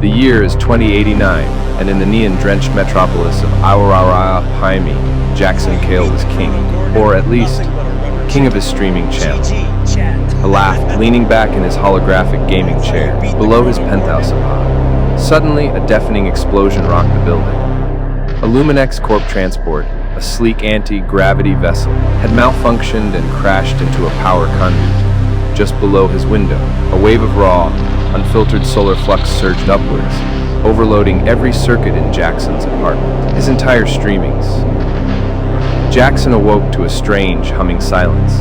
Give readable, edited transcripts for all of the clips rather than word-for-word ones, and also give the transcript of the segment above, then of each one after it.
The year is 2089, and in the neon-drenched metropolis of Aurora, Jaxon Kael is king, or at least, king of his streaming channel. He laughed, leaning back in his holographic gaming chair, below his penthouse up high. Suddenly, a deafening explosion rocked the building. A Luminex Corp transport, a sleek anti-gravity vessel, had malfunctioned and crashed into a power conduit. Just below his window, a wave of raw, unfiltered solar flux surged upwards, overloading every circuit in Jaxon's apartment, his entire streamings. Jaxon awoke to a strange, humming silence.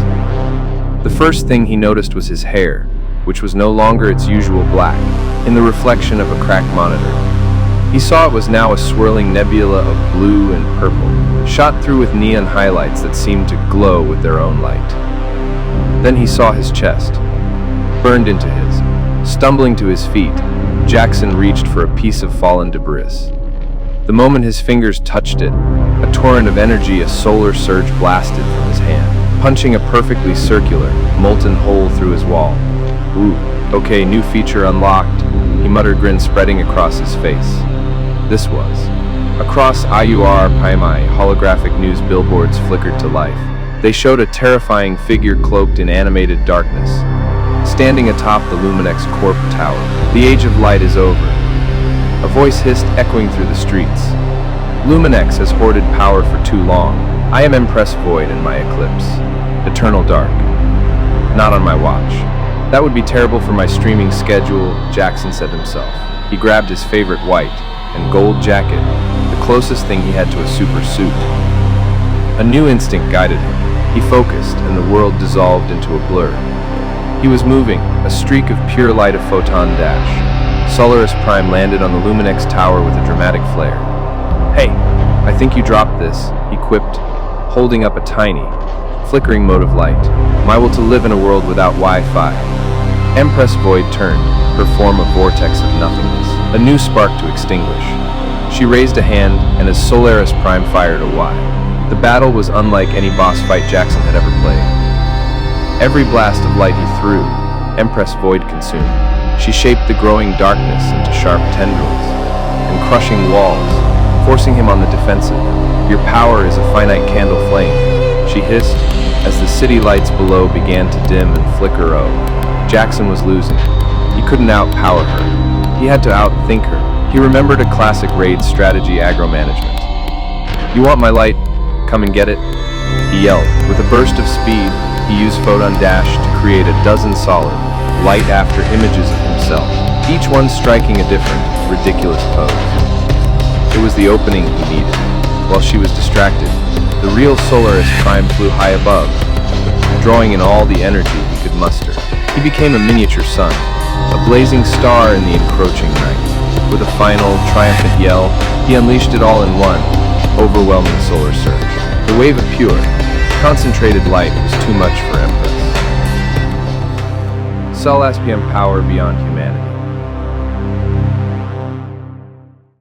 The first thing he noticed was his hair, which was no longer its usual black, in the reflection of a cracked monitor. He saw it was now a swirling nebula of blue and purple, shot through with neon highlights that seemed to glow with their own light. Then he saw his chest, burned into his. Stumbling to his feet, Jaxon reached for a piece of fallen debris. The moment his fingers touched it, a torrent of energy, a solar surge blasted from his hand, punching a perfectly circular, molten hole through his wall. Ooh, okay, new feature unlocked, he muttered, grin spreading across his face. This was. Across Aurora, holographic news billboards flickered to life. They showed a terrifying figure cloaked in animated darkness, standing atop the Luminex Corp tower. The age of light is over. A voice hissed, echoing through the streets. Luminex has hoarded power for too long. I am Empress Void in my eclipse. Eternal dark. Not on my watch. That would be terrible for my streaming schedule, Jaxon said himself. He grabbed his favorite white and gold jacket, the closest thing he had to a super suit. A new instinct guided him. He focused, and the world dissolved into a blur. He was moving, a streak of pure light, a photon dash. Solaris Prime landed on the Luminex tower with a dramatic flare. Hey, I think you dropped this, he quipped, holding up a tiny, flickering mote of light. My will to live in a world without Wi-Fi. Empress Void turned, her form a vortex of nothingness, a new spark to extinguish. She raised a hand, and as Solaris Prime fired a Y. The battle was unlike any boss fight Jaxon had ever played. Every blast of light he threw, Empress Void consumed. She shaped the growing darkness into sharp tendrils and crushing walls, forcing him on the defensive. Your power is a finite candle flame, she hissed, as the city lights below began to dim and flicker. Oh, Jaxon was losing. He couldn't outpower her. He had to outthink her. He remembered a classic raid strategy, aggro management. You want my light? Come and get it, he yelled. With a burst of speed, he used Photon Dash to create a dozen solid, light-after images of himself, each one striking a different, ridiculous pose. It was the opening he needed. While she was distracted, the real Solaris Prime flew high above, drawing in all the energy he could muster. He became a miniature sun, a blazing star in the encroaching night. With a final, triumphant yell, he unleashed it all in one, overwhelming solar surge. The wave of pure, concentrated light was too much for Empress. SOLARIS Prime power beyond humanity.